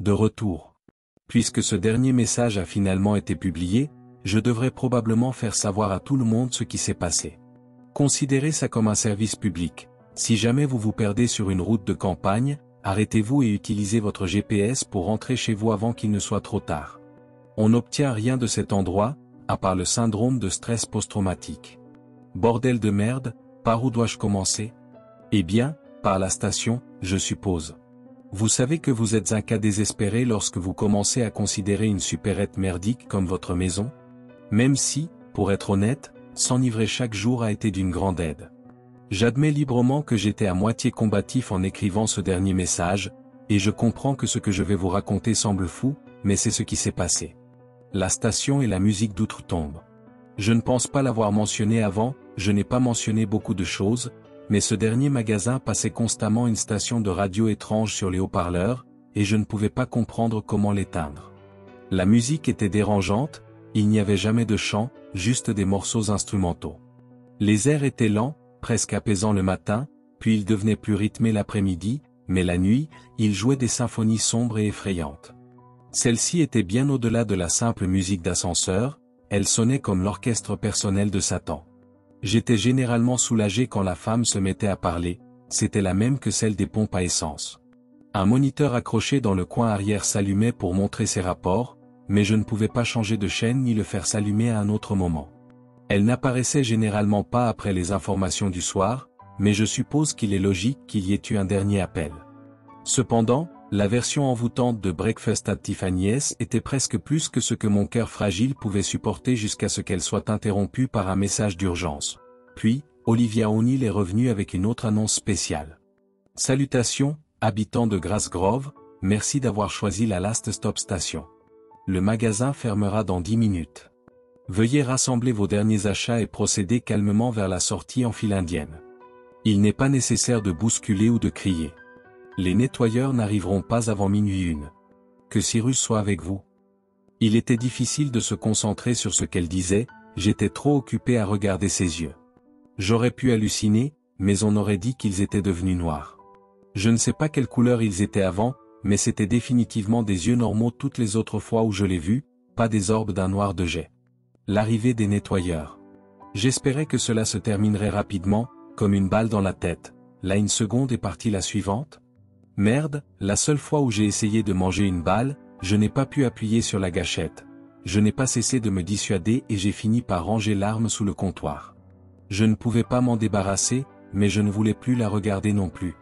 de retour. Puisque ce dernier message a finalement été publié, je devrais probablement faire savoir à tout le monde ce qui s'est passé. Considérez ça comme un service public. Si jamais vous vous perdez sur une route de campagne, arrêtez-vous et utilisez votre GPS pour rentrer chez vous avant qu'il ne soit trop tard. On n'obtient rien de cet endroit, à part le syndrome de stress post-traumatique. Bordel de merde, par où dois-je commencer? Eh bien, par la station, je suppose. Vous savez que vous êtes un cas désespéré lorsque vous commencez à considérer une supérette merdique comme votre maison? Même si, pour être honnête, s'enivrer chaque jour a été d'une grande aide. J'admets librement que j'étais à moitié combatif en écrivant ce dernier message, et je comprends que ce que je vais vous raconter semble fou, mais c'est ce qui s'est passé. La station et la musique d'outre-tombe. Je ne pense pas l'avoir mentionné avant, je n'ai pas mentionné beaucoup de choses, mais ce dernier magasin passait constamment une station de radio étrange sur les haut-parleurs, et je ne pouvais pas comprendre comment l'éteindre. La musique était dérangeante, il n'y avait jamais de chant, juste des morceaux instrumentaux. Les airs étaient lents, presque apaisants le matin, puis ils devenaient plus rythmés l'après-midi, mais la nuit, ils jouaient des symphonies sombres et effrayantes. Celle-ci était bien au-delà de la simple musique d'ascenseur, elle sonnait comme l'orchestre personnel de Satan. J'étais généralement soulagé quand la femme se mettait à parler, c'était la même que celle des pompes à essence. Un moniteur accroché dans le coin arrière s'allumait pour montrer ses rapports, mais je ne pouvais pas changer de chaîne ni le faire s'allumer à un autre moment. Elle n'apparaissait généralement pas après les informations du soir, mais je suppose qu'il est logique qu'il y ait eu un dernier appel. Cependant, la version envoûtante de Breakfast at Tiffany's était presque plus que ce que mon cœur fragile pouvait supporter jusqu'à ce qu'elle soit interrompue par un message d'urgence. Puis, Olivia O'Neill est revenue avec une autre annonce spéciale. Salutations, habitants de Grass Grove, merci d'avoir choisi la Last Stop Station. Le magasin fermera dans 10 minutes. Veuillez rassembler vos derniers achats et procéder calmement vers la sortie en file indienne. Il n'est pas nécessaire de bousculer ou de crier. Les nettoyeurs n'arriveront pas avant minuit 1. Que Cyrus soit avec vous. Il était difficile de se concentrer sur ce qu'elle disait, j'étais trop occupé à regarder ses yeux. J'aurais pu halluciner, mais on aurait dit qu'ils étaient devenus noirs. Je ne sais pas quelle couleur ils étaient avant, mais c'était définitivement des yeux normaux toutes les autres fois où je l'ai vu, pas des orbes d'un noir de jet. L'arrivée des nettoyeurs. J'espérais que cela se terminerait rapidement, comme une balle dans la tête. Là une seconde est partie la suivante. Merde, la seule fois où j'ai essayé de manger une balle, je n'ai pas pu appuyer sur la gâchette. Je n'ai pas cessé de me dissuader et j'ai fini par ranger l'arme sous le comptoir. Je ne pouvais pas m'en débarrasser, mais je ne voulais plus la regarder non plus.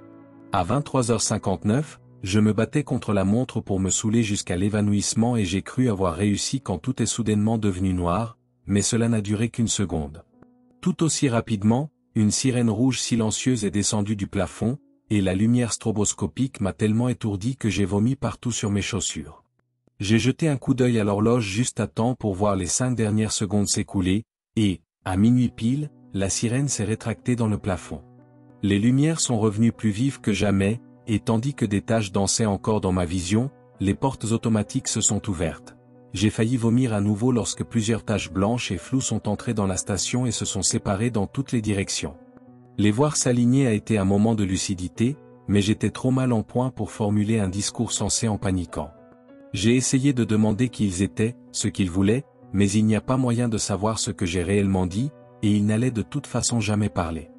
À 23h59, je me battais contre la montre pour me saouler jusqu'à l'évanouissement et j'ai cru avoir réussi quand tout est soudainement devenu noir, mais cela n'a duré qu'une seconde. Tout aussi rapidement, une sirène rouge silencieuse est descendue du plafond, et la lumière stroboscopique m'a tellement étourdi que j'ai vomi partout sur mes chaussures. J'ai jeté un coup d'œil à l'horloge juste à temps pour voir les 5 dernières secondes s'écouler, et, à minuit pile, la sirène s'est rétractée dans le plafond. Les lumières sont revenues plus vives que jamais, et tandis que des taches dansaient encore dans ma vision, les portes automatiques se sont ouvertes. J'ai failli vomir à nouveau lorsque plusieurs taches blanches et floues sont entrées dans la station et se sont séparées dans toutes les directions. Les voir s'aligner a été un moment de lucidité, mais j'étais trop mal en point pour formuler un discours sensé en paniquant. J'ai essayé de demander qui ils étaient, ce qu'ils voulaient, mais il n'y a pas moyen de savoir ce que j'ai réellement dit, et ils n'allaient de toute façon jamais parler.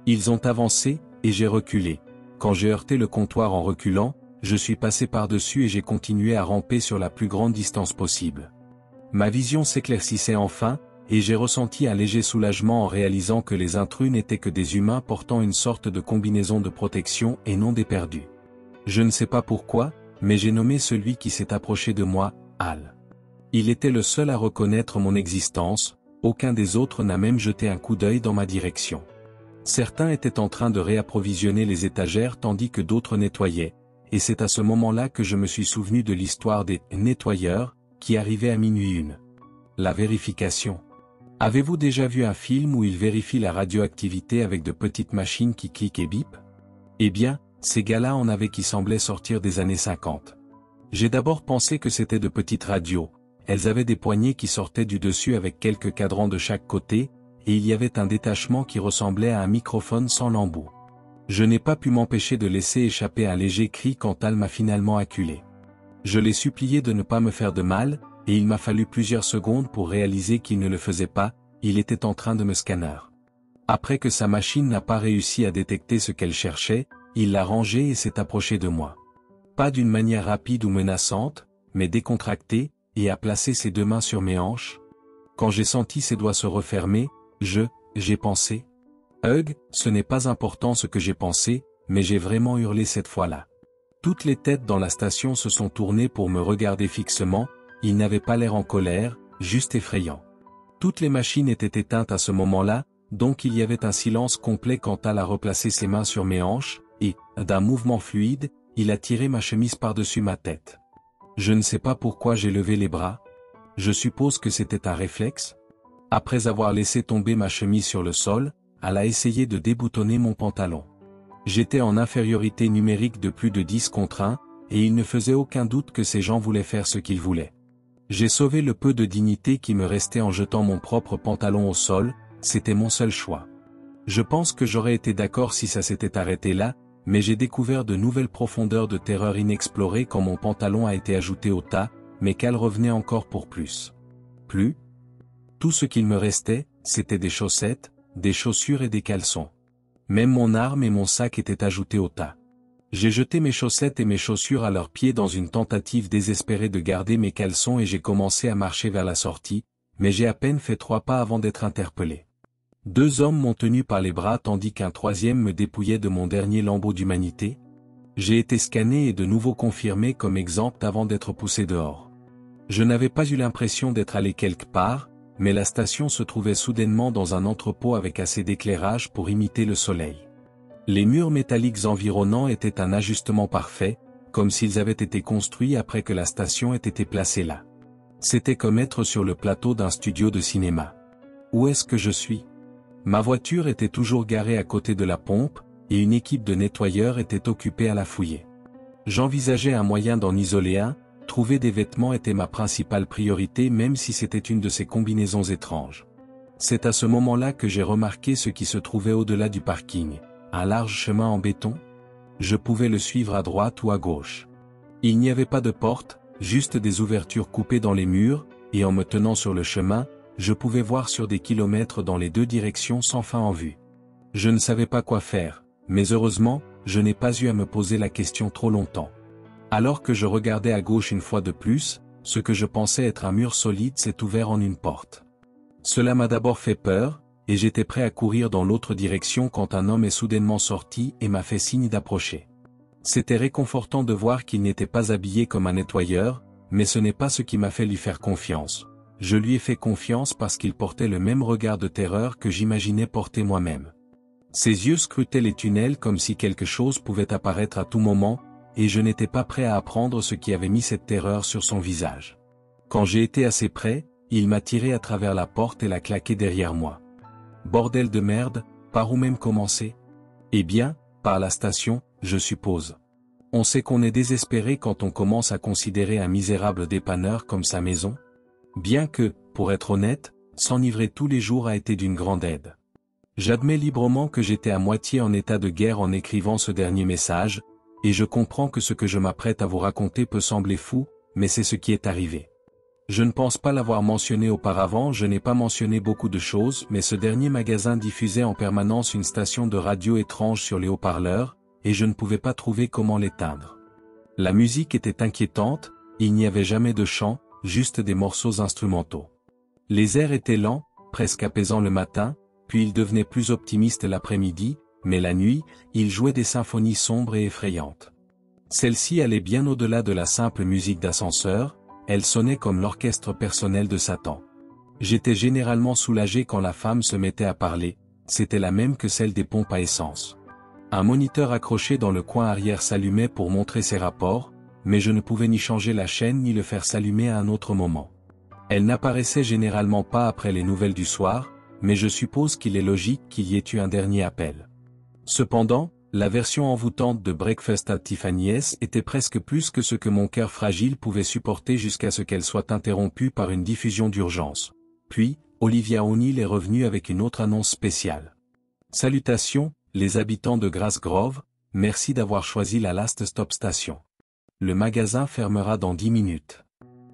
Ils ont avancé, et j'ai reculé. Quand j'ai heurté le comptoir en reculant, je suis passé par-dessus et j'ai continué à ramper sur la plus grande distance possible. Ma vision s'éclaircissait enfin, et j'ai ressenti un léger soulagement en réalisant que les intrus n'étaient que des humains portant une sorte de combinaison de protection et non des perdus. Je ne sais pas pourquoi, mais j'ai nommé celui qui s'est approché de moi, Al. Il était le seul à reconnaître mon existence, aucun des autres n'a même jeté un coup d'œil dans ma direction. Certains étaient en train de réapprovisionner les étagères tandis que d'autres nettoyaient, et c'est à ce moment-là que je me suis souvenu de l'histoire des « nettoyeurs » qui arrivait à minuit 1. La vérification. Avez-vous déjà vu un film où ils vérifient la radioactivité avec de petites machines qui cliquent et bipent? Eh bien, ces gars-là en avaient qui semblaient sortir des années 50. J'ai d'abord pensé que c'était de petites radios, elles avaient des poignées qui sortaient du dessus avec quelques cadrans de chaque côté, et il y avait un détachement qui ressemblait à un microphone sans l'embout. Je n'ai pas pu m'empêcher de laisser échapper un léger cri quand Al m'a finalement acculé. Je l'ai supplié de ne pas me faire de mal, et il m'a fallu plusieurs secondes pour réaliser qu'il ne le faisait pas, il était en train de me scanner. Après que sa machine n'a pas réussi à détecter ce qu'elle cherchait, il l'a rangé et s'est approché de moi. Pas d'une manière rapide ou menaçante, mais décontractée, et a placé ses deux mains sur mes hanches. Quand j'ai senti ses doigts se refermer, j'ai pensé. Hugh, ce n'est pas important ce que j'ai pensé, mais j'ai vraiment hurlé cette fois-là. Toutes les têtes dans la station se sont tournées pour me regarder fixement, ils n'avaient pas l'air en colère, juste effrayants. Toutes les machines étaient éteintes à ce moment-là, donc il y avait un silence complet quand Al a replacé ses mains sur mes hanches, et, d'un mouvement fluide, il a tiré ma chemise par-dessus ma tête. Je ne sais pas pourquoi j'ai levé les bras. Je suppose que c'était un réflexe. Après avoir laissé tomber ma chemise sur le sol, Al a essayé de déboutonner mon pantalon. J'étais en infériorité numérique de plus de 10 contre 1, et il ne faisait aucun doute que ces gens voulaient faire ce qu'ils voulaient. J'ai sauvé le peu de dignité qui me restait en jetant mon propre pantalon au sol, c'était mon seul choix. Je pense que j'aurais été d'accord si ça s'était arrêté là, mais j'ai découvert de nouvelles profondeurs de terreur inexplorées quand mon pantalon a été ajouté au tas, mais qu'elle revenait encore pour plus. Plus. Tout ce qu'il me restait, c'était des chaussettes, des chaussures et des caleçons. Même mon arme et mon sac étaient ajoutés au tas. J'ai jeté mes chaussettes et mes chaussures à leurs pieds dans une tentative désespérée de garder mes caleçons et j'ai commencé à marcher vers la sortie, mais j'ai à peine fait 3 pas avant d'être interpellé. 2 hommes m'ont tenu par les bras tandis qu'un troisième me dépouillait de mon dernier lambeau d'humanité. J'ai été scanné et de nouveau confirmé comme exempt avant d'être poussé dehors. Je n'avais pas eu l'impression d'être allé quelque part, mais la station se trouvait soudainement dans un entrepôt avec assez d'éclairage pour imiter le soleil. Les murs métalliques environnants étaient un ajustement parfait, comme s'ils avaient été construits après que la station ait été placée là. C'était comme être sur le plateau d'un studio de cinéma. Où est-ce que je suis ? Ma voiture était toujours garée à côté de la pompe, et une équipe de nettoyeurs était occupée à la fouiller. J'envisageais un moyen d'en isoler un, trouver des vêtements était ma principale priorité même si c'était une de ces combinaisons étranges. C'est à ce moment-là que j'ai remarqué ce qui se trouvait au-delà du parking, un large chemin en béton. Je pouvais le suivre à droite ou à gauche. Il n'y avait pas de porte, juste des ouvertures coupées dans les murs, et en me tenant sur le chemin, je pouvais voir sur des kilomètres dans les 2 directions sans fin en vue. Je ne savais pas quoi faire, mais heureusement, je n'ai pas eu à me poser la question trop longtemps. Alors que je regardais à gauche une fois de plus, ce que je pensais être un mur solide s'est ouvert en une porte. Cela m'a d'abord fait peur, et j'étais prêt à courir dans l'autre direction quand un homme est soudainement sorti et m'a fait signe d'approcher. C'était réconfortant de voir qu'il n'était pas habillé comme un nettoyeur, mais ce n'est pas ce qui m'a fait lui faire confiance. Je lui ai fait confiance parce qu'il portait le même regard de terreur que j'imaginais porter moi-même. Ses yeux scrutaient les tunnels comme si quelque chose pouvait apparaître à tout moment, et je n'étais pas prêt à apprendre ce qui avait mis cette terreur sur son visage. Quand j'ai été assez près, il m'a tiré à travers la porte et l'a claqué derrière moi. Bordel de merde, par où même commencer ? Eh bien, par la station, je suppose. On sait qu'on est désespéré quand on commence à considérer un misérable dépanneur comme sa maison. Bien que, pour être honnête, s'enivrer tous les jours a été d'une grande aide. J'admets librement que j'étais à moitié en état de guerre en écrivant ce dernier message, et je comprends que ce que je m'apprête à vous raconter peut sembler fou, mais c'est ce qui est arrivé. Je ne pense pas l'avoir mentionné auparavant, je n'ai pas mentionné beaucoup de choses, mais ce dernier magasin diffusait en permanence une station de radio étrange sur les haut-parleurs, et je ne pouvais pas trouver comment l'éteindre. La musique était inquiétante, il n'y avait jamais de chant, juste des morceaux instrumentaux. Les airs étaient lents, presque apaisants le matin, puis ils devenaient plus optimistes l'après-midi, mais la nuit, ils jouaient des symphonies sombres et effrayantes. Celle-ci allait bien au-delà de la simple musique d'ascenseur, elle sonnait comme l'orchestre personnel de Satan. J'étais généralement soulagé quand la femme se mettait à parler, c'était la même que celle des pompes à essence. Un moniteur accroché dans le coin arrière s'allumait pour montrer ses rapports, mais je ne pouvais ni changer la chaîne ni le faire s'allumer à un autre moment. Elle n'apparaissait généralement pas après les nouvelles du soir, mais je suppose qu'il est logique qu'il y ait eu un dernier appel. Cependant, la version envoûtante de Breakfast at Tiffany's était presque plus que ce que mon cœur fragile pouvait supporter jusqu'à ce qu'elle soit interrompue par une diffusion d'urgence. Puis, Olivia O'Neill est revenue avec une autre annonce spéciale. Salutations, les habitants de Grass Grove, merci d'avoir choisi la Last Stop Station. le magasin fermera dans 10 minutes.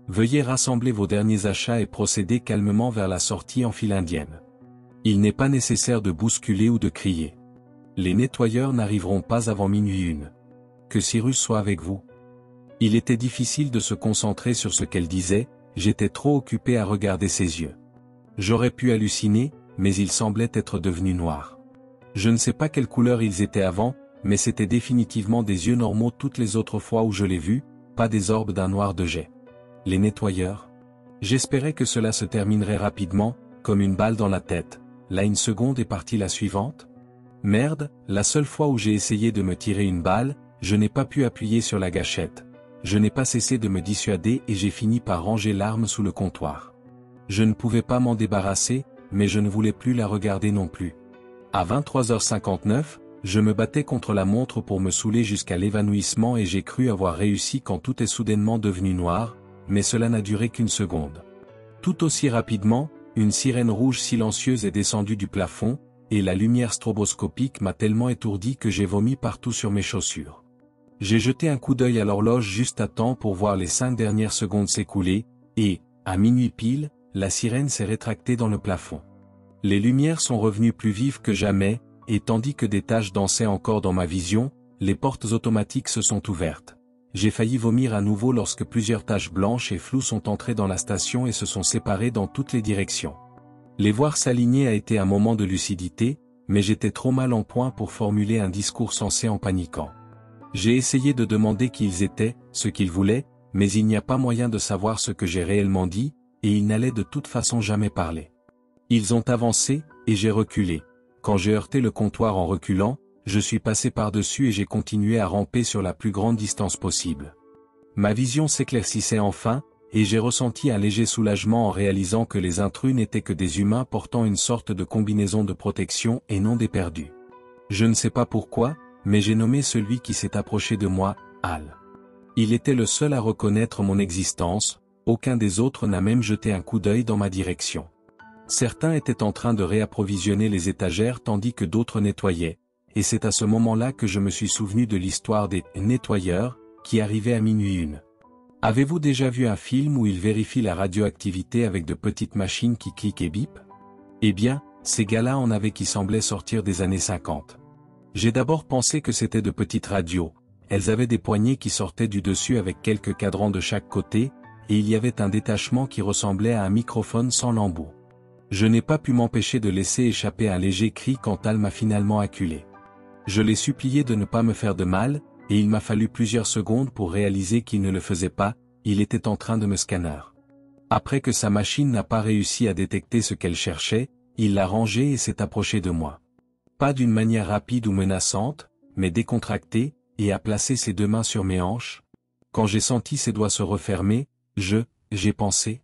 Veuillez rassembler vos derniers achats et procéder calmement vers la sortie en file indienne. Il n'est pas nécessaire de bousculer ou de crier. Les nettoyeurs n'arriveront pas avant minuit 1. Que Cyrus soit avec vous. Il était difficile de se concentrer sur ce qu'elle disait, j'étais trop occupé à regarder ses yeux. J'aurais pu halluciner, mais ils semblaient être devenus noirs. Je ne sais pas quelle couleur ils étaient avant, mais c'était définitivement des yeux normaux toutes les autres fois où je l'ai vu, pas des orbes d'un noir de jet. Les nettoyeurs. J'espérais que cela se terminerait rapidement, comme une balle dans la tête. Là une seconde est partie la suivante. Merde, la seule fois où j'ai essayé de me tirer une balle, je n'ai pas pu appuyer sur la gâchette. Je n'ai pas cessé de me dissuader et j'ai fini par ranger l'arme sous le comptoir. Je ne pouvais pas m'en débarrasser, mais je ne voulais plus la regarder non plus. À 23h59, je me battais contre la montre pour me saouler jusqu'à l'évanouissement et j'ai cru avoir réussi quand tout est soudainement devenu noir, mais cela n'a duré qu'une seconde. Tout aussi rapidement, une sirène rouge silencieuse est descendue du plafond, et la lumière stroboscopique m'a tellement étourdi que j'ai vomi partout sur mes chaussures. J'ai jeté un coup d'œil à l'horloge juste à temps pour voir les 5 dernières secondes s'écouler, et, à minuit pile, la sirène s'est rétractée dans le plafond. Les lumières sont revenues plus vives que jamais, et tandis que des taches dansaient encore dans ma vision, les portes automatiques se sont ouvertes. J'ai failli vomir à nouveau lorsque plusieurs taches blanches et floues sont entrées dans la station et se sont séparées dans toutes les directions. Les voir s'aligner a été un moment de lucidité, mais j'étais trop mal en point pour formuler un discours sensé en paniquant. J'ai essayé de demander qui ils étaient, ce qu'ils voulaient, mais il n'y a pas moyen de savoir ce que j'ai réellement dit, et ils n'allaient de toute façon jamais parler. Ils ont avancé, et j'ai reculé. Quand j'ai heurté le comptoir en reculant, je suis passé par-dessus et j'ai continué à ramper sur la plus grande distance possible. Ma vision s'éclaircissait enfin, et j'ai ressenti un léger soulagement en réalisant que les intrus n'étaient que des humains portant une sorte de combinaison de protection et non des perdus. Je ne sais pas pourquoi, mais j'ai nommé celui qui s'est approché de moi, Al. Il était le seul à reconnaître mon existence, aucun des autres n'a même jeté un coup d'œil dans ma direction. Certains étaient en train de réapprovisionner les étagères tandis que d'autres nettoyaient, et c'est à ce moment-là que je me suis souvenu de l'histoire des « nettoyeurs » qui arrivait à minuit 1. Avez-vous déjà vu un film où ils vérifient la radioactivité avec de petites machines qui cliquent et bipent? Eh bien, ces gars-là en avaient qui semblaient sortir des années 50. J'ai d'abord pensé que c'était de petites radios, elles avaient des poignées qui sortaient du dessus avec quelques cadrans de chaque côté, et il y avait un détachement qui ressemblait à un microphone sans lembeau. Je n'ai pas pu m'empêcher de laisser échapper un léger cri quand Al m'a finalement acculé. Je l'ai supplié de ne pas me faire de mal, et il m'a fallu plusieurs secondes pour réaliser qu'il ne le faisait pas, il était en train de me scanner. Après que sa machine n'a pas réussi à détecter ce qu'elle cherchait, il l'a rangé et s'est approché de moi. Pas d'une manière rapide ou menaçante, mais décontractée, et a placé ses 2 mains sur mes hanches. Quand j'ai senti ses doigts se refermer, j'ai pensé.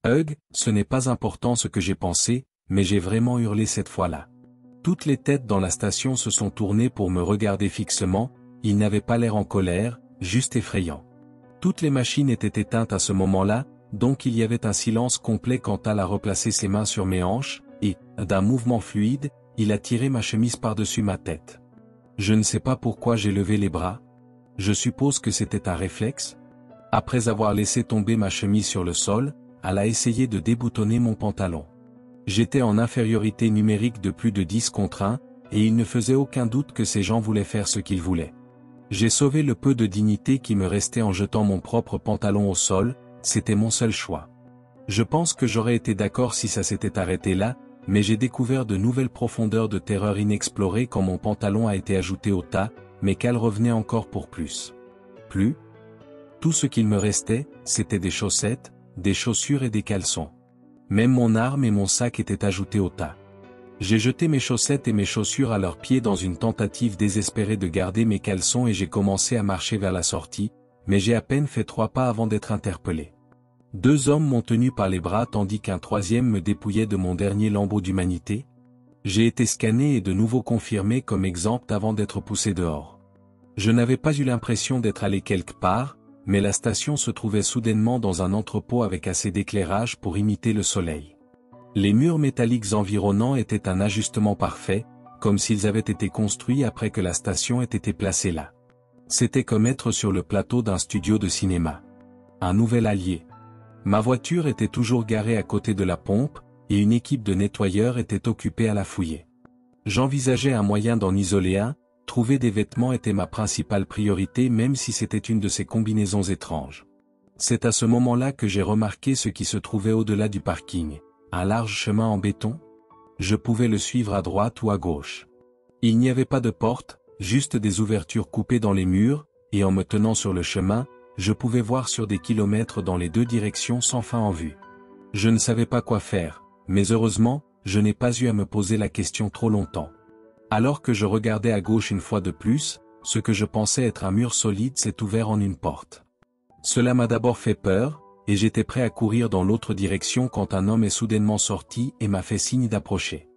Hugh, ce n'est pas important ce que j'ai pensé, mais j'ai vraiment hurlé cette fois-là. Toutes les têtes dans la station se sont tournées pour me regarder fixement, ils n'avaient pas l'air en colère, juste effrayants. Toutes les machines étaient éteintes à ce moment-là, donc il y avait un silence complet quand Al a replacé ses mains sur mes hanches, et, d'un mouvement fluide, il a tiré ma chemise par-dessus ma tête. Je ne sais pas pourquoi j'ai levé les bras. Je suppose que c'était un réflexe. Après avoir laissé tomber ma chemise sur le sol, Al a essayé de déboutonner mon pantalon. J'étais en infériorité numérique de plus de 10 contre 1, et il ne faisait aucun doute que ces gens voulaient faire ce qu'ils voulaient. J'ai sauvé le peu de dignité qui me restait en jetant mon propre pantalon au sol, c'était mon seul choix. Je pense que j'aurais été d'accord si ça s'était arrêté là, mais j'ai découvert de nouvelles profondeurs de terreur inexplorées quand mon pantalon a été ajouté au tas, mais qu'Al revenait encore pour plus. Tout ce qu'il me restait, c'était des chaussettes, des chaussures et des caleçons. Même mon arme et mon sac étaient ajoutés au tas. J'ai jeté mes chaussettes et mes chaussures à leurs pieds dans une tentative désespérée de garder mes caleçons et j'ai commencé à marcher vers la sortie, mais j'ai à peine fait 3 pas avant d'être interpellé. 2 hommes m'ont tenu par les bras tandis qu'un troisième me dépouillait de mon dernier lambeau d'humanité. J'ai été scanné et de nouveau confirmé comme exempt avant d'être poussé dehors. Je n'avais pas eu l'impression d'être allé quelque part, mais la station se trouvait soudainement dans un entrepôt avec assez d'éclairage pour imiter le soleil. Les murs métalliques environnants étaient un ajustement parfait, comme s'ils avaient été construits après que la station ait été placée là. C'était comme être sur le plateau d'un studio de cinéma. Un nouvel allié. Ma voiture était toujours garée à côté de la pompe, et une équipe de nettoyeurs était occupée à la fouiller. J'envisageais un moyen d'en isoler un, trouver des vêtements était ma principale priorité même si c'était une de ces combinaisons étranges. C'est à ce moment-là que j'ai remarqué ce qui se trouvait au-delà du parking. Un large chemin en béton? Je pouvais le suivre à droite ou à gauche. Il n'y avait pas de porte, juste des ouvertures coupées dans les murs, et en me tenant sur le chemin, je pouvais voir sur des kilomètres dans les deux directions sans fin en vue. Je ne savais pas quoi faire, mais heureusement, je n'ai pas eu à me poser la question trop longtemps. Alors que je regardais à gauche une fois de plus, ce que je pensais être un mur solide s'est ouvert en une porte. Cela m'a d'abord fait peur, et j'étais prêt à courir dans l'autre direction quand un homme est soudainement sorti et m'a fait signe d'approcher.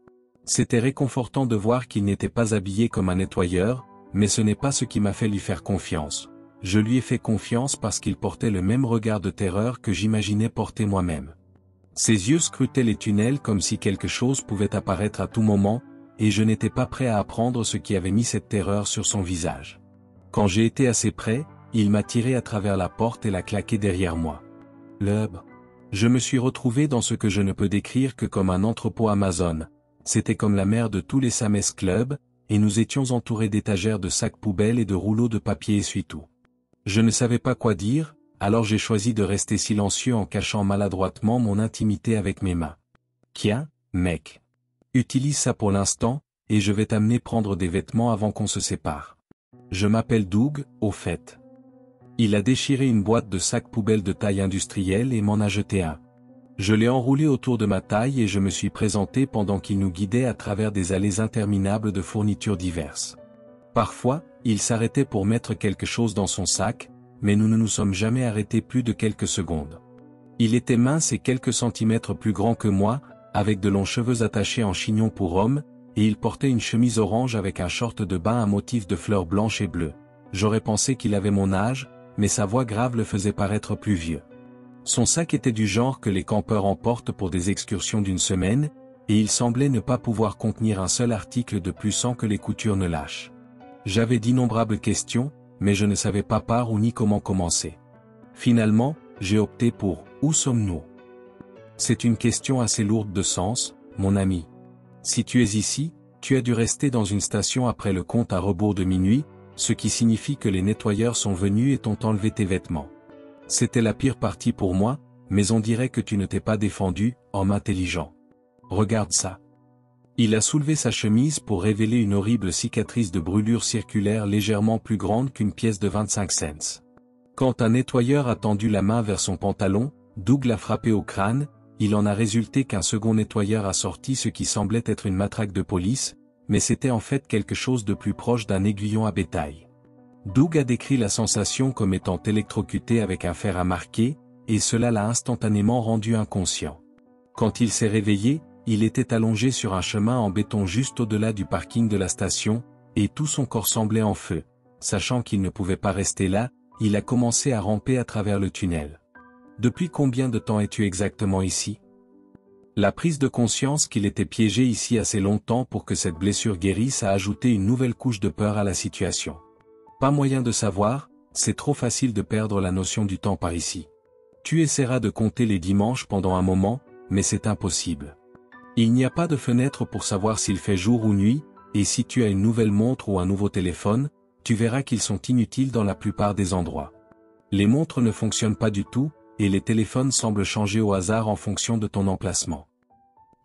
C'était réconfortant de voir qu'il n'était pas habillé comme un nettoyeur, mais ce n'est pas ce qui m'a fait lui faire confiance. Je lui ai fait confiance parce qu'il portait le même regard de terreur que j'imaginais porter moi-même. Ses yeux scrutaient les tunnels comme si quelque chose pouvait apparaître à tout moment, et je n'étais pas prêt à apprendre ce qui avait mis cette terreur sur son visage. Quand j'ai été assez près, il m'a tiré à travers la porte et l'a claqué derrière moi. Je me suis retrouvé dans ce que je ne peux décrire que comme un entrepôt Amazon. C'était comme la mer de tous les Sames Club, et nous étions entourés d'étagères de sacs poubelles et de rouleaux de papier essuie-tout. Je ne savais pas quoi dire, alors j'ai choisi de rester silencieux en cachant maladroitement mon intimité avec mes mains. Tiens, mec. Utilise ça pour l'instant, et je vais t'amener prendre des vêtements avant qu'on se sépare. Je m'appelle Doug, au fait. Il a déchiré une boîte de sacs poubelles de taille industrielle et m'en a jeté un. Je l'ai enroulé autour de ma taille et je me suis présenté pendant qu'il nous guidait à travers des allées interminables de fournitures diverses. Parfois, il s'arrêtait pour mettre quelque chose dans son sac, mais nous ne nous sommes jamais arrêtés plus de quelques secondes. Il était mince et quelques centimètres plus grand que moi, avec de longs cheveux attachés en chignon pour homme, et il portait une chemise orange avec un short de bain à motif de fleurs blanches et bleues. J'aurais pensé qu'il avait mon âge, mais sa voix grave le faisait paraître plus vieux. Son sac était du genre que les campeurs emportent pour des excursions d'une semaine, et il semblait ne pas pouvoir contenir un seul article de plus sans que les coutures ne lâchent. J'avais d'innombrables questions, mais je ne savais pas par où ni comment commencer. Finalement, j'ai opté pour « Où sommes-nous » ? C'est une question assez lourde de sens, mon ami. Si tu es ici, tu as dû rester dans une station après le compte à rebours de minuit, ce qui signifie que les nettoyeurs sont venus et t'ont enlevé tes vêtements. C'était la pire partie pour moi, mais on dirait que tu ne t'es pas défendu, homme intelligent. Regarde ça. Il a soulevé sa chemise pour révéler une horrible cicatrice de brûlure circulaire légèrement plus grande qu'une pièce de 25 cents. Quand un nettoyeur a tendu la main vers son pantalon, Doug l'a frappé au crâne, il en a résulté qu'un second nettoyeur a sorti ce qui semblait être une matraque de police, mais c'était en fait quelque chose de plus proche d'un aiguillon à bétail. Doug a décrit la sensation comme étant électrocuté avec un fer à marquer, et cela l'a instantanément rendu inconscient. Quand il s'est réveillé, il était allongé sur un chemin en béton juste au-delà du parking de la station, et tout son corps semblait en feu. Sachant qu'il ne pouvait pas rester là, il a commencé à ramper à travers le tunnel. Depuis combien de temps es-tu exactement ici ? La prise de conscience qu'il était piégé ici assez longtemps pour que cette blessure guérisse a ajouté une nouvelle couche de peur à la situation. Pas moyen de savoir, c'est trop facile de perdre la notion du temps par ici. Tu essaieras de compter les dimanches pendant un moment, mais c'est impossible. Il n'y a pas de fenêtre pour savoir s'il fait jour ou nuit, et si tu as une nouvelle montre ou un nouveau téléphone, tu verras qu'ils sont inutiles dans la plupart des endroits. Les montres ne fonctionnent pas du tout, et les téléphones semblent changer au hasard en fonction de ton emplacement.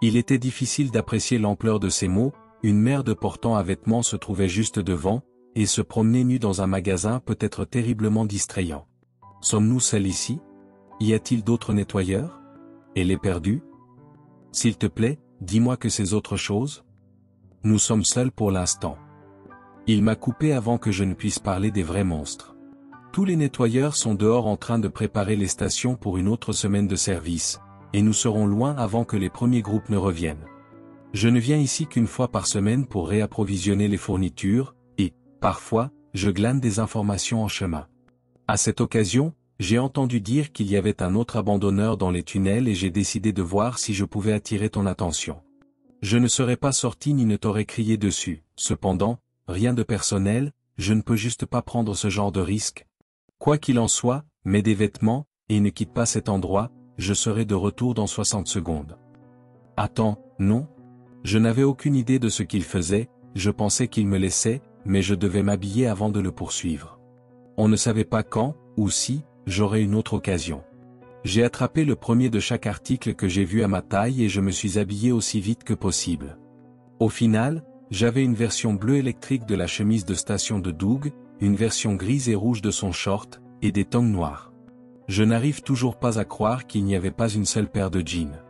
Il était difficile d'apprécier l'ampleur de ces mots, une mère de portant à vêtements se trouvait juste devant, et se promener nu dans un magasin peut être terriblement distrayant. Sommes-nous seuls ici ? Y a-t-il d'autres nettoyeurs ? Elle est perdue ? S'il te plaît, dis-moi que c'est autre chose ? Nous sommes seuls pour l'instant. Il m'a coupé avant que je ne puisse parler des vrais monstres. Tous les nettoyeurs sont dehors en train de préparer les stations pour une autre semaine de service, et nous serons loin avant que les premiers groupes ne reviennent. Je ne viens ici qu'une fois par semaine pour réapprovisionner les fournitures, et, parfois, je glane des informations en chemin. À cette occasion, j'ai entendu dire qu'il y avait un autre abandonneur dans les tunnels et j'ai décidé de voir si je pouvais attirer ton attention. Je ne serais pas sorti ni ne t'aurais crié dessus, cependant, rien de personnel, je ne peux juste pas prendre ce genre de risque. Quoi qu'il en soit, mets des vêtements, et ne quitte pas cet endroit, je serai de retour dans 60 secondes. Attends, non? Je n'avais aucune idée de ce qu'il faisait, je pensais qu'il me laissait, mais je devais m'habiller avant de le poursuivre. On ne savait pas quand, ou si, j'aurais une autre occasion. J'ai attrapé le premier de chaque article que j'ai vu à ma taille et je me suis habillé aussi vite que possible. Au final, j'avais une version bleue électrique de la chemise de station de Doug, une version grise et rouge de son short, et des tongs noirs. Je n'arrive toujours pas à croire qu'il n'y avait pas une seule paire de jeans.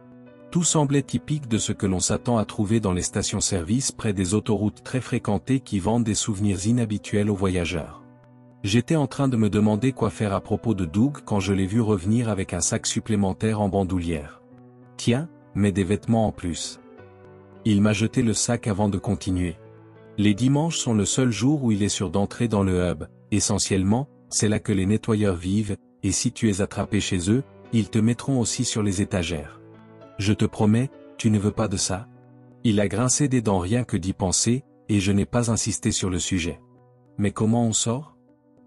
Tout semblait typique de ce que l'on s'attend à trouver dans les stations-service près des autoroutes très fréquentées qui vendent des souvenirs inhabituels aux voyageurs. J'étais en train de me demander quoi faire à propos de Doug quand je l'ai vu revenir avec un sac supplémentaire en bandoulière. Tiens, mets des vêtements en plus. Il m'a jeté le sac avant de continuer. Les dimanches sont le seul jour où il est sûr d'entrer dans le hub, essentiellement, c'est là que les nettoyeurs vivent, et si tu es attrapé chez eux, ils te mettront aussi sur les étagères. Je te promets, tu ne veux pas de ça? Il a grincé des dents rien que d'y penser, et je n'ai pas insisté sur le sujet. Mais comment on sort?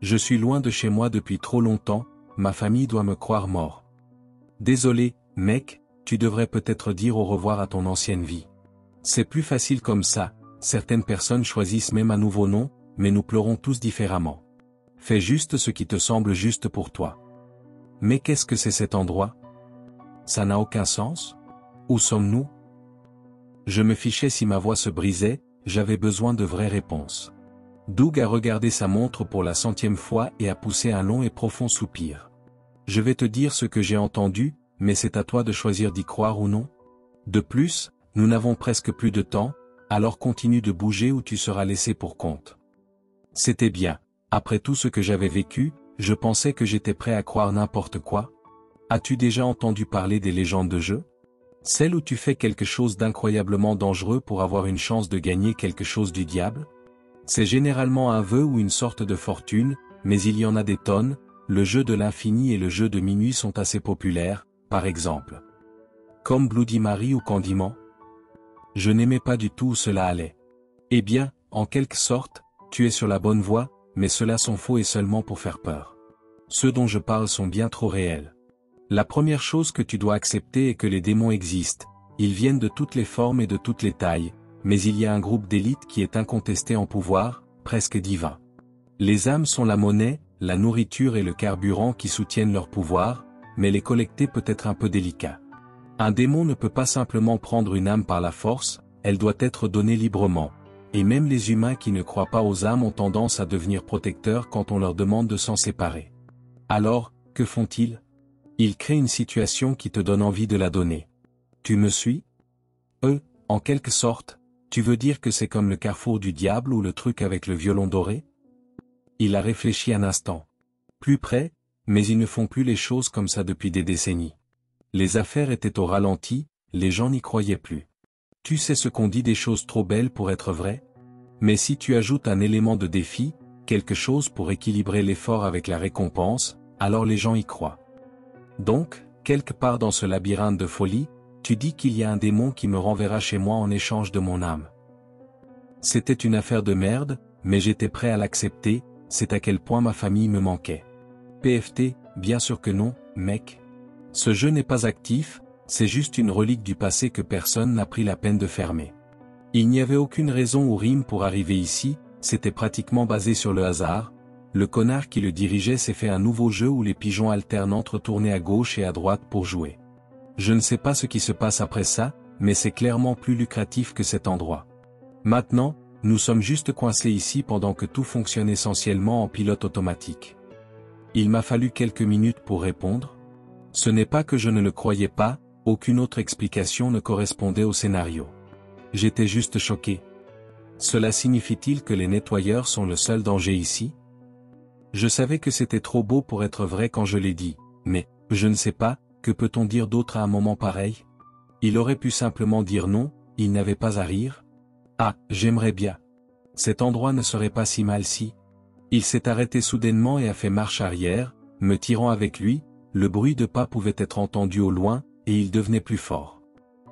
Je suis loin de chez moi depuis trop longtemps, ma famille doit me croire mort. Désolé, mec, tu devrais peut-être dire au revoir à ton ancienne vie. C'est plus facile comme ça, certaines personnes choisissent même un nouveau nom, mais nous pleurons tous différemment. Fais juste ce qui te semble juste pour toi. Mais qu'est-ce que c'est cet endroit? Ça n'a aucun sens? Où sommes-nous? Je me fichais si ma voix se brisait, j'avais besoin de vraies réponses. Doug a regardé sa montre pour la 100e fois et a poussé un long et profond soupir. Je vais te dire ce que j'ai entendu, mais c'est à toi de choisir d'y croire ou non. De plus, nous n'avons presque plus de temps, alors continue de bouger ou tu seras laissé pour compte. C'était bien. Après tout ce que j'avais vécu, je pensais que j'étais prêt à croire n'importe quoi. As-tu déjà entendu parler des légendes de jeu? Celles où tu fais quelque chose d'incroyablement dangereux pour avoir une chance de gagner quelque chose du diable? C'est généralement un vœu ou une sorte de fortune, mais il y en a des tonnes, le jeu de l'infini et le jeu de minuit sont assez populaires, par exemple. Comme Bloody Mary ou Candyman? Je n'aimais pas du tout où cela allait. Eh bien, en quelque sorte, tu es sur la bonne voie, mais ceux-là sont faux et seulement pour faire peur. Ceux dont je parle sont bien trop réels. La première chose que tu dois accepter est que les démons existent, ils viennent de toutes les formes et de toutes les tailles, mais il y a un groupe d'élite qui est incontesté en pouvoir, presque divin. Les âmes sont la monnaie, la nourriture et le carburant qui soutiennent leur pouvoir, mais les collecter peut être un peu délicat. Un démon ne peut pas simplement prendre une âme par la force, elle doit être donnée librement. Et même les humains qui ne croient pas aux âmes ont tendance à devenir protecteurs quand on leur demande de s'en séparer. Alors, que font-ils? Ils créent une situation qui te donne envie de la donner. Tu me suis? En quelque sorte, tu veux dire que c'est comme le carrefour du diable ou le truc avec le violon doré? Il a réfléchi un instant. Plus près, mais ils ne font plus les choses comme ça depuis des décennies. Les affaires étaient au ralenti, les gens n'y croyaient plus. Tu sais ce qu'on dit des choses trop belles pour être vraies? Mais si tu ajoutes un élément de défi, quelque chose pour équilibrer l'effort avec la récompense, alors les gens y croient. Donc, quelque part dans ce labyrinthe de folie, tu dis qu'il y a un démon qui me renverra chez moi en échange de mon âme. C'était une affaire de merde, mais j'étais prêt à l'accepter, c'est à quel point ma famille me manquait. PFT, bien sûr que non, mec. Ce jeu n'est pas actif, c'est juste une relique du passé que personne n'a pris la peine de fermer. Il n'y avait aucune raison ou rime pour arriver ici, c'était pratiquement basé sur le hasard. Le connard qui le dirigeait s'est fait un nouveau jeu où les pigeons alternent entre tourner à gauche et à droite pour jouer. Je ne sais pas ce qui se passe après ça, mais c'est clairement plus lucratif que cet endroit. Maintenant, nous sommes juste coincés ici pendant que tout fonctionne essentiellement en pilote automatique. Il m'a fallu quelques minutes pour répondre. Ce n'est pas que je ne le croyais pas, aucune autre explication ne correspondait au scénario. J'étais juste choqué. Cela signifie-t-il que les nettoyeurs sont le seul danger ici? Je savais que c'était trop beau pour être vrai quand je l'ai dit, mais, je ne sais pas, que peut-on dire d'autre à un moment pareil? Il aurait pu simplement dire non, il n'avait pas à rire. Ah, j'aimerais bien. Cet endroit ne serait pas si mal si. Il s'est arrêté soudainement et a fait marche arrière, me tirant avec lui, le bruit de pas pouvait être entendu au loin, et il devenait plus fort.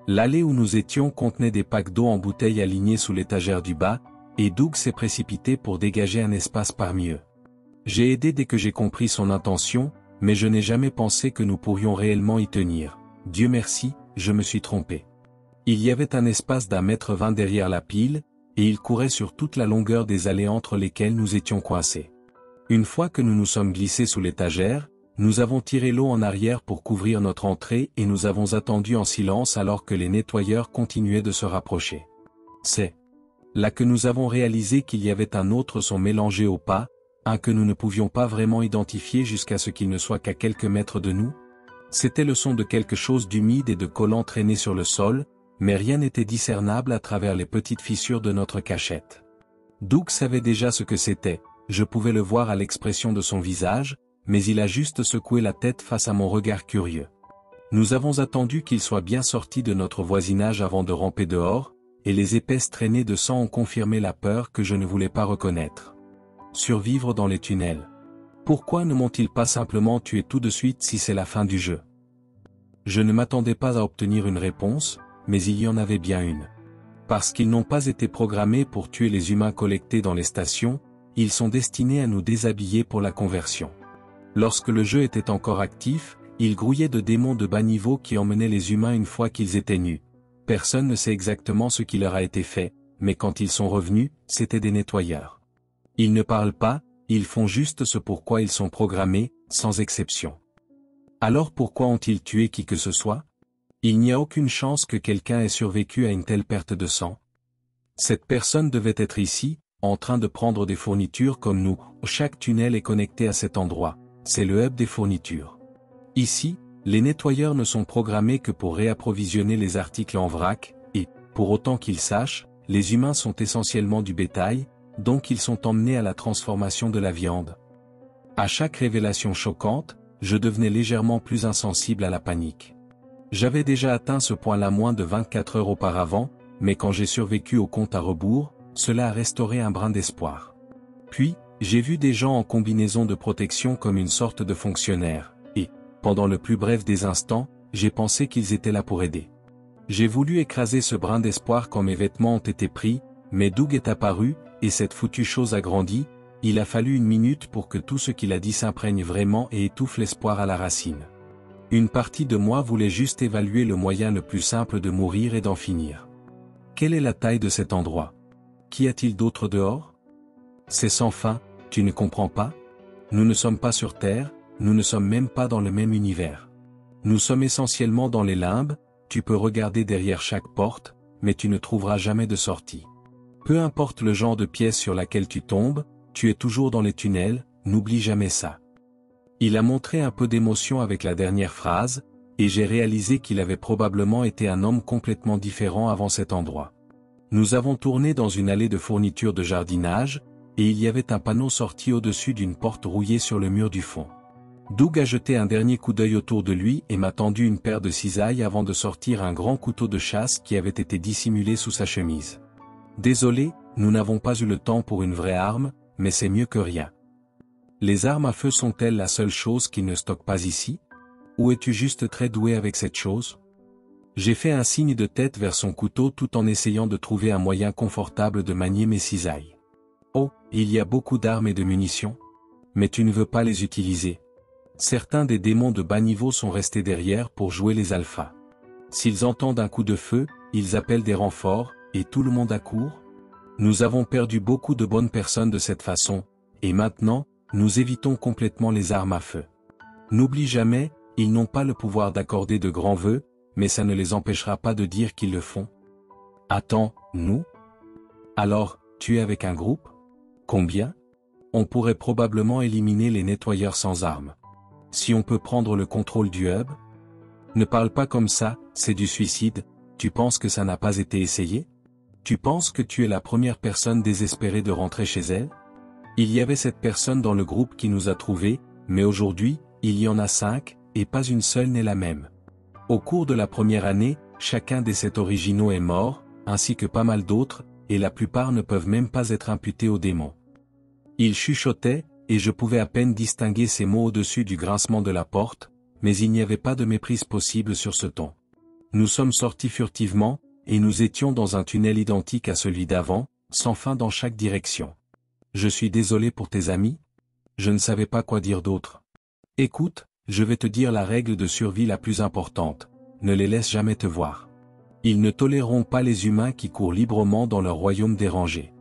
L'allée où nous étions contenait des packs d'eau en bouteille alignés sous l'étagère du bas, et Doug s'est précipité pour dégager un espace parmi eux. J'ai aidé dès que j'ai compris son intention, mais je n'ai jamais pensé que nous pourrions réellement y tenir. Dieu merci, je me suis trompé. Il y avait un espace d'1,20 m derrière la pile, et il courait sur toute la longueur des allées entre lesquelles nous étions coincés. Une fois que nous nous sommes glissés sous l'étagère, nous avons tiré l'eau en arrière pour couvrir notre entrée et nous avons attendu en silence alors que les nettoyeurs continuaient de se rapprocher. C'est là que nous avons réalisé qu'il y avait un autre son mélangé au pas, un que nous ne pouvions pas vraiment identifier jusqu'à ce qu'il ne soit qu'à quelques mètres de nous. C'était le son de quelque chose d'humide et de collant traîné sur le sol, mais rien n'était discernable à travers les petites fissures de notre cachette. Doug savait déjà ce que c'était, je pouvais le voir à l'expression de son visage, mais il a juste secoué la tête face à mon regard curieux. Nous avons attendu qu'il soit bien sorti de notre voisinage avant de ramper dehors, et les épaisses traînées de sang ont confirmé la peur que je ne voulais pas reconnaître. Survivre dans les tunnels. Pourquoi ne m'ont-ils pas simplement tué tout de suite si c'est la fin du jeu? Je ne m'attendais pas à obtenir une réponse, mais il y en avait bien une. Parce qu'ils n'ont pas été programmés pour tuer les humains collectés dans les stations, ils sont destinés à nous déshabiller pour la conversion. Lorsque le jeu était encore actif, il grouillait de démons de bas niveau qui emmenaient les humains une fois qu'ils étaient nus. Personne ne sait exactement ce qui leur a été fait, mais quand ils sont revenus, c'étaient des nettoyeurs. Ils ne parlent pas, ils font juste ce pourquoi ils sont programmés, sans exception. Alors pourquoi ont-ils tué qui que ce soit? Il n'y a aucune chance que quelqu'un ait survécu à une telle perte de sang. Cette personne devait être ici, en train de prendre des fournitures comme nous. Chaque tunnel est connecté à cet endroit, c'est le hub des fournitures. Ici, les nettoyeurs ne sont programmés que pour réapprovisionner les articles en vrac, et, pour autant qu'ils sachent, les humains sont essentiellement du bétail, donc ils sont emmenés à la transformation de la viande. À chaque révélation choquante, je devenais légèrement plus insensible à la panique. J'avais déjà atteint ce point-là moins de 24 heures auparavant, mais quand j'ai survécu au compte à rebours, cela a restauré un brin d'espoir. Puis, j'ai vu des gens en combinaison de protection comme une sorte de fonctionnaire, et, pendant le plus bref des instants, j'ai pensé qu'ils étaient là pour aider. J'ai voulu écraser ce brin d'espoir quand mes vêtements ont été pris, mais Doug est apparu, et cette foutue chose a grandi. Il a fallu une minute pour que tout ce qu'il a dit s'imprègne vraiment et étouffe l'espoir à la racine. Une partie de moi voulait juste évaluer le moyen le plus simple de mourir et d'en finir. Quelle est la taille de cet endroit? Qu'y a-t-il d'autre dehors? C'est sans fin, tu ne comprends pas? Nous ne sommes pas sur Terre, nous ne sommes même pas dans le même univers. Nous sommes essentiellement dans les limbes, tu peux regarder derrière chaque porte, mais tu ne trouveras jamais de sortie. Peu importe le genre de pièce sur laquelle tu tombes, tu es toujours dans les tunnels, n'oublie jamais ça. Il a montré un peu d'émotion avec la dernière phrase, et j'ai réalisé qu'il avait probablement été un homme complètement différent avant cet endroit. Nous avons tourné dans une allée de fournitures de jardinage, et il y avait un panneau sorti au-dessus d'une porte rouillée sur le mur du fond. Doug a jeté un dernier coup d'œil autour de lui et m'a tendu une paire de cisailles avant de sortir un grand couteau de chasse qui avait été dissimulé sous sa chemise. Désolé, nous n'avons pas eu le temps pour une vraie arme, mais c'est mieux que rien. Les armes à feu sont-elles la seule chose qu'ils ne stockent pas ici? Ou es-tu juste très doué avec cette chose? J'ai fait un signe de tête vers son couteau tout en essayant de trouver un moyen confortable de manier mes cisailles. Oh, il y a beaucoup d'armes et de munitions. Mais tu ne veux pas les utiliser. Certains des démons de bas niveau sont restés derrière pour jouer les alphas. S'ils entendent un coup de feu, ils appellent des renforts, et tout le monde accourt? Nous avons perdu beaucoup de bonnes personnes de cette façon, et maintenant, nous évitons complètement les armes à feu. N'oublie jamais, ils n'ont pas le pouvoir d'accorder de grands vœux, mais ça ne les empêchera pas de dire qu'ils le font. Attends, nous? Alors, tu es avec un groupe? Combien? On pourrait probablement éliminer les nettoyeurs sans armes. Si on peut prendre le contrôle du hub? Ne parle pas comme ça, c'est du suicide. Tu penses que ça n'a pas été essayé? Tu penses que tu es la première personne désespérée de rentrer chez elle? Il y avait cette personne dans le groupe qui nous a trouvés, mais aujourd'hui, il y en a 5, et pas une seule n'est la même. Au cours de la première année, chacun des 7 originaux est mort, ainsi que pas mal d'autres, et la plupart ne peuvent même pas être imputés aux démons. Il chuchotait, et je pouvais à peine distinguer ces mots au-dessus du grincement de la porte, mais il n'y avait pas de méprise possible sur ce ton. Nous sommes sortis furtivement, et nous étions dans un tunnel identique à celui d'avant, sans fin dans chaque direction. Je suis désolé pour tes amis? Je ne savais pas quoi dire d'autre. Écoute, je vais te dire la règle de survie la plus importante, ne les laisse jamais te voir. Ils ne toléreront pas les humains qui courent librement dans leur royaume dérangé.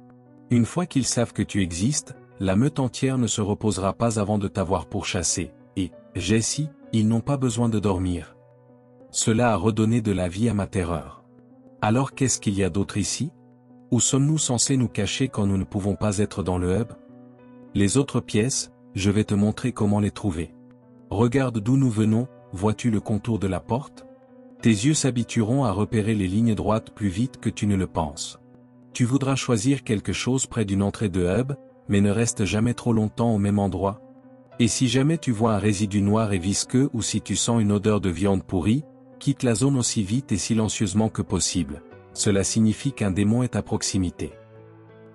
Une fois qu'ils savent que tu existes, la meute entière ne se reposera pas avant de t'avoir pourchassé, et, Jesse, ils n'ont pas besoin de dormir. Cela a redonné de la vie à ma terreur. Alors qu'est-ce qu'il y a d'autre ici? Où sommes-nous censés nous cacher quand nous ne pouvons pas être dans le hub? Les autres pièces, je vais te montrer comment les trouver. Regarde d'où nous venons, vois-tu le contour de la porte? Tes yeux s'habitueront à repérer les lignes droites plus vite que tu ne le penses. Tu voudras choisir quelque chose près d'une entrée de hub, mais ne reste jamais trop longtemps au même endroit. Et si jamais tu vois un résidu noir et visqueux ou si tu sens une odeur de viande pourrie, quitte la zone aussi vite et silencieusement que possible. Cela signifie qu'un démon est à proximité.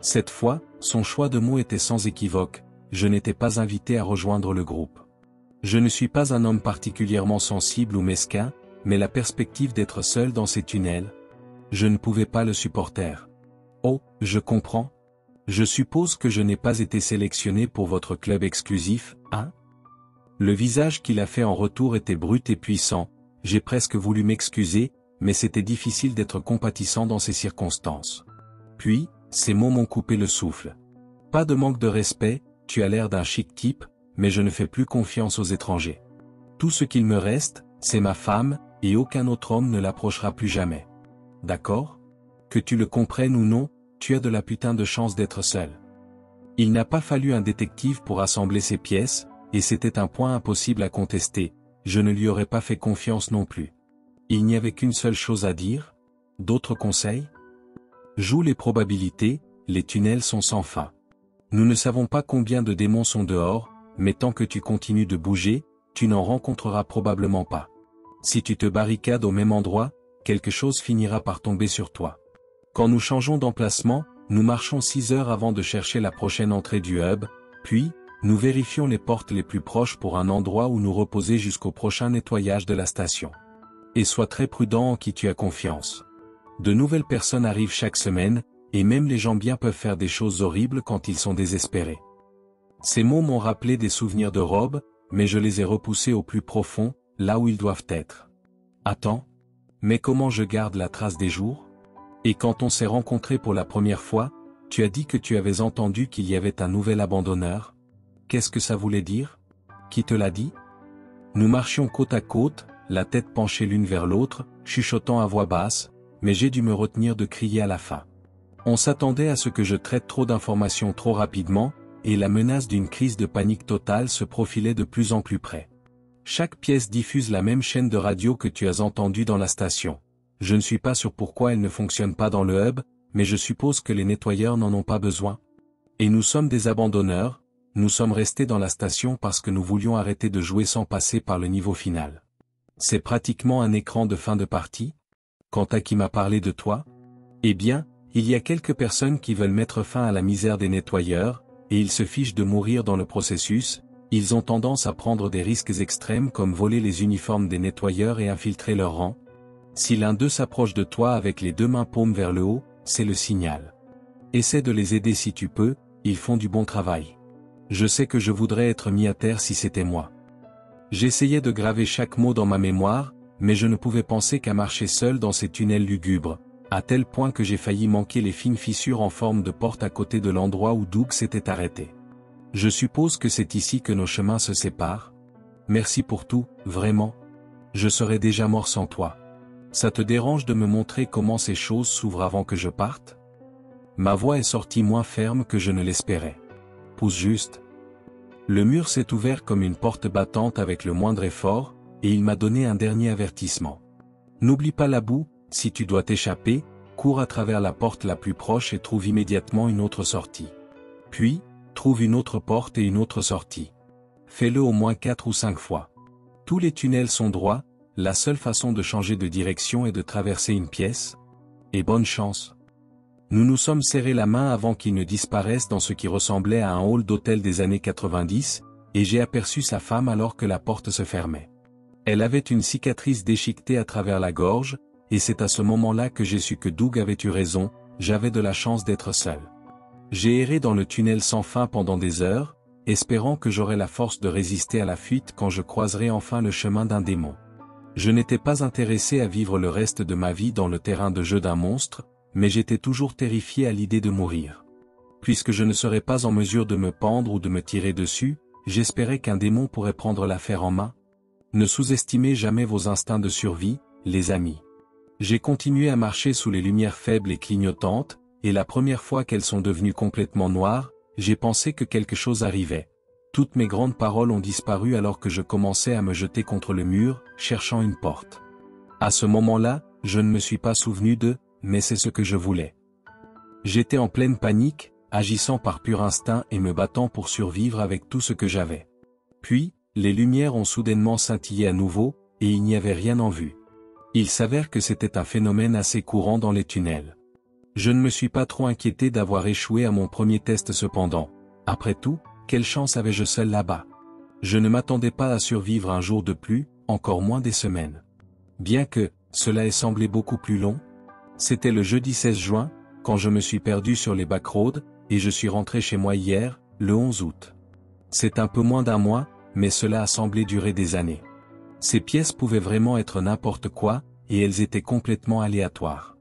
Cette fois, son choix de mots était sans équivoque, je n'étais pas invité à rejoindre le groupe. Je ne suis pas un homme particulièrement sensible ou mesquin, mais la perspective d'être seul dans ces tunnels, je ne pouvais pas le supporter. Oh, je comprends. Je suppose que je n'ai pas été sélectionné pour votre club exclusif, hein? Le visage qu'il a fait en retour était brut et puissant, j'ai presque voulu m'excuser, mais c'était difficile d'être compatissant dans ces circonstances. Puis, ces mots m'ont coupé le souffle. Pas de manque de respect, tu as l'air d'un chic type, mais je ne fais plus confiance aux étrangers. Tout ce qu'il me reste, c'est ma femme, et aucun autre homme ne l'approchera plus jamais. D'accord? Que tu le comprennes ou non, tu as de la putain de chance d'être seul. Il n'a pas fallu un détective pour assembler ces pièces, et c'était un point impossible à contester, je ne lui aurais pas fait confiance non plus. Il n'y avait qu'une seule chose à dire? D'autres conseils? Joue les probabilités, les tunnels sont sans fin. Nous ne savons pas combien de démons sont dehors, mais tant que tu continues de bouger, tu n'en rencontreras probablement pas. Si tu te barricades au même endroit, quelque chose finira par tomber sur toi. Quand nous changeons d'emplacement, nous marchons 6 heures avant de chercher la prochaine entrée du hub, puis, nous vérifions les portes les plus proches pour un endroit où nous reposer jusqu'au prochain nettoyage de la station. Et sois très prudent en qui tu as confiance. De nouvelles personnes arrivent chaque semaine, et même les gens bien peuvent faire des choses horribles quand ils sont désespérés. Ces mots m'ont rappelé des souvenirs de Rob, mais je les ai repoussés au plus profond, là où ils doivent être. Attends. Mais comment je garde la trace des jours? Et quand on s'est rencontrés pour la première fois, tu as dit que tu avais entendu qu'il y avait un nouvel abandonneur? Qu'est-ce que ça voulait dire? Qui te l'a dit? Nous marchions côte à côte, la tête penchée l'une vers l'autre, chuchotant à voix basse, mais j'ai dû me retenir de crier à la fin. On s'attendait à ce que je traite trop d'informations trop rapidement, et la menace d'une crise de panique totale se profilait de plus en plus près. Chaque pièce diffuse la même chaîne de radio que tu as entendue dans la station. Je ne suis pas sûr pourquoi elle ne fonctionne pas dans le hub, mais je suppose que les nettoyeurs n'en ont pas besoin. Et nous sommes des abandonneurs, nous sommes restés dans la station parce que nous voulions arrêter de jouer sans passer par le niveau final. C'est pratiquement un écran de fin de partie? Quant à qui m'a parlé de toi? Eh bien, il y a quelques personnes qui veulent mettre fin à la misère des nettoyeurs, et ils se fichent de mourir dans le processus. Ils ont tendance à prendre des risques extrêmes comme voler les uniformes des nettoyeurs et infiltrer leurs rangs. Si l'un d'eux s'approche de toi avec les 2 mains paumes vers le haut, c'est le signal. Essaie de les aider si tu peux, ils font du bon travail. Je sais que je voudrais être mis à terre si c'était moi. J'essayais de graver chaque mot dans ma mémoire, mais je ne pouvais penser qu'à marcher seul dans ces tunnels lugubres, à tel point que j'ai failli manquer les fines fissures en forme de porte à côté de l'endroit où Doug s'était arrêté. Je suppose que c'est ici que nos chemins se séparent. Merci pour tout, vraiment. Je serais déjà mort sans toi. Ça te dérange de me montrer comment ces choses s'ouvrent avant que je parte? Ma voix est sortie moins ferme que je ne l'espérais. Pousse juste. Le mur s'est ouvert comme une porte battante avec le moindre effort, et il m'a donné un dernier avertissement. N'oublie pas la boue, si tu dois t'échapper, cours à travers la porte la plus proche et trouve immédiatement une autre sortie. Puis, trouve une autre porte et une autre sortie. Fais-le au moins 4 ou 5 fois. Tous les tunnels sont droits, la seule façon de changer de direction est de traverser une pièce. Et bonne chance. Nous nous sommes serrés la main avant qu'il ne disparaisse dans ce qui ressemblait à un hall d'hôtel des années 90, et j'ai aperçu sa femme alors que la porte se fermait. Elle avait une cicatrice déchiquetée à travers la gorge, et c'est à ce moment-là que j'ai su que Doug avait eu raison, j'avais de la chance d'être seul. J'ai erré dans le tunnel sans fin pendant des heures, espérant que j'aurais la force de résister à la fuite quand je croiserais enfin le chemin d'un démon. Je n'étais pas intéressé à vivre le reste de ma vie dans le terrain de jeu d'un monstre, mais j'étais toujours terrifié à l'idée de mourir. Puisque je ne serais pas en mesure de me pendre ou de me tirer dessus, j'espérais qu'un démon pourrait prendre l'affaire en main. Ne sous-estimez jamais vos instincts de survie, les amis. J'ai continué à marcher sous les lumières faibles et clignotantes, et la première fois qu'elles sont devenues complètement noires, j'ai pensé que quelque chose arrivait. Toutes mes grandes paroles ont disparu alors que je commençais à me jeter contre le mur, cherchant une porte. À ce moment-là, je ne me suis pas souvenu de « mais c'est ce que je voulais ». J'étais en pleine panique, agissant par pur instinct et me battant pour survivre avec tout ce que j'avais. Puis, les lumières ont soudainement scintillé à nouveau, et il n'y avait rien en vue. Il s'avère que c'était un phénomène assez courant dans les tunnels. Je ne me suis pas trop inquiété d'avoir échoué à mon premier test cependant. Après tout, quelle chance avais-je seul là-bas? Je ne m'attendais pas à survivre un jour de plus, encore moins des semaines. Bien que, cela ait semblé beaucoup plus long. C'était le jeudi 16 juin, quand je me suis perdu sur les backroads, et je suis rentré chez moi hier, le 11 août. C'est un peu moins d'un mois, mais cela a semblé durer des années. Ces pièces pouvaient vraiment être n'importe quoi, et elles étaient complètement aléatoires.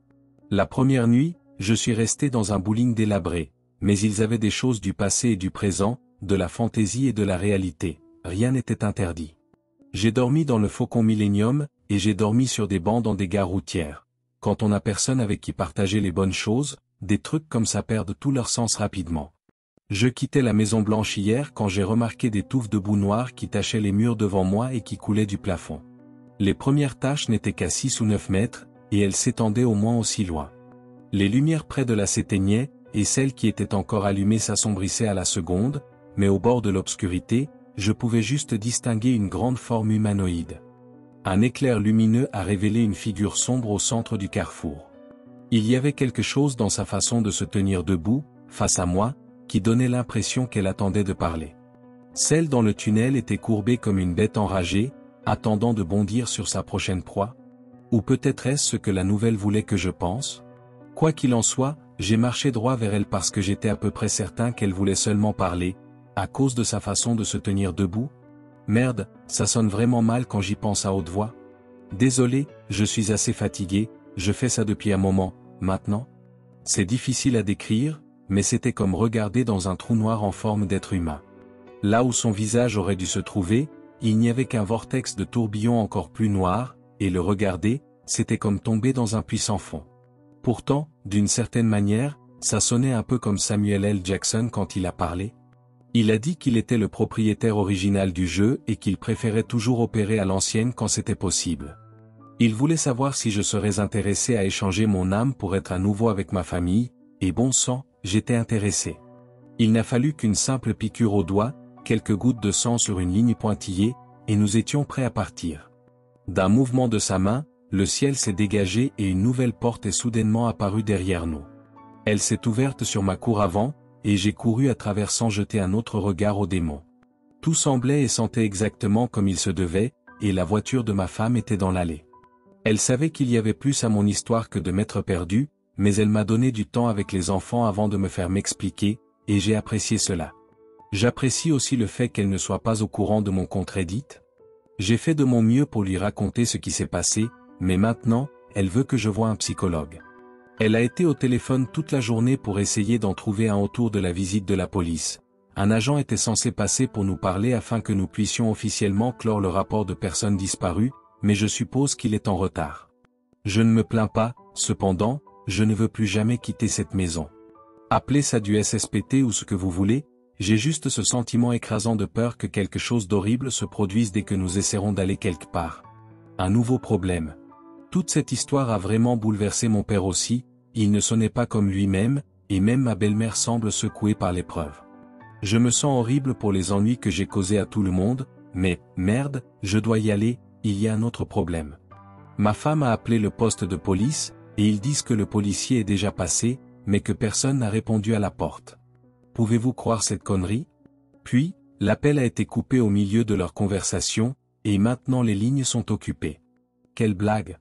La première nuit, je suis resté dans un bowling délabré, mais ils avaient des choses du passé et du présent, de la fantaisie et de la réalité, rien n'était interdit. J'ai dormi dans le Faucon Millenium, et j'ai dormi sur des bancs dans des gares routières. Quand on n'a personne avec qui partager les bonnes choses, des trucs comme ça perdent tout leur sens rapidement. Je quittais la Maison Blanche hier quand j'ai remarqué des touffes de boue noire qui tachaient les murs devant moi et qui coulaient du plafond. Les premières taches n'étaient qu'à 6 ou 9 mètres, et elles s'étendaient au moins aussi loin. Les lumières près de là s'éteignaient, et celles qui étaient encore allumées s'assombrissaient à la seconde, mais au bord de l'obscurité, je pouvais juste distinguer une grande forme humanoïde. Un éclair lumineux a révélé une figure sombre au centre du carrefour. Il y avait quelque chose dans sa façon de se tenir debout, face à moi, qui donnait l'impression qu'elle attendait de parler. Celle dans le tunnel était courbée comme une bête enragée, attendant de bondir sur sa prochaine proie. Ou peut-être est-ce ce que la nouvelle voulait que je pense? Quoi qu'il en soit, j'ai marché droit vers elle parce que j'étais à peu près certain qu'elle voulait seulement parler, à cause de sa façon de se tenir debout. Merde, ça sonne vraiment mal quand j'y pense à haute voix. Désolé, je suis assez fatigué, je fais ça depuis un moment, maintenant. C'est difficile à décrire, mais c'était comme regarder dans un trou noir en forme d'être humain. Là où son visage aurait dû se trouver, il n'y avait qu'un vortex de tourbillons encore plus noir, et le regarder, c'était comme tomber dans un puits sans fond. Pourtant, d'une certaine manière, ça sonnait un peu comme Samuel L. Jackson quand il a parlé. Il a dit qu'il était le propriétaire original du jeu et qu'il préférait toujours opérer à l'ancienne quand c'était possible. Il voulait savoir si je serais intéressé à échanger mon âme pour être à nouveau avec ma famille, et bon sang, j'étais intéressé. Il n'a fallu qu'une simple piqûre au doigt, quelques gouttes de sang sur une ligne pointillée, et nous étions prêts à partir. D'un mouvement de sa main, le ciel s'est dégagé et une nouvelle porte est soudainement apparue derrière nous. Elle s'est ouverte sur ma cour avant, et j'ai couru à travers sans jeter un autre regard au démon. Tout semblait et sentait exactement comme il se devait, et la voiture de ma femme était dans l'allée. Elle savait qu'il y avait plus à mon histoire que de m'être perdu, mais elle m'a donné du temps avec les enfants avant de me faire m'expliquer, et j'ai apprécié cela. J'apprécie aussi le fait qu'elle ne soit pas au courant de mon contredit. J'ai fait de mon mieux pour lui raconter ce qui s'est passé, mais maintenant, elle veut que je voie un psychologue. Elle a été au téléphone toute la journée pour essayer d'en trouver un autour de la visite de la police. Un agent était censé passer pour nous parler afin que nous puissions officiellement clore le rapport de personnes disparues, mais je suppose qu'il est en retard. Je ne me plains pas, cependant, je ne veux plus jamais quitter cette maison. Appelez ça du SSPT ou ce que vous voulez, j'ai juste ce sentiment écrasant de peur que quelque chose d'horrible se produise dès que nous essaierons d'aller quelque part. Un nouveau problème. Toute cette histoire a vraiment bouleversé mon père aussi, il ne sonnait pas comme lui-même, et même ma belle-mère semble secouée par l'épreuve. Je me sens horrible pour les ennuis que j'ai causés à tout le monde, mais, merde, je dois y aller, il y a un autre problème. Ma femme a appelé le poste de police, et ils disent que le policier est déjà passé, mais que personne n'a répondu à la porte. Pouvez-vous croire cette connerie? Puis, l'appel a été coupé au milieu de leur conversation, et maintenant les lignes sont occupées. Quelle blague!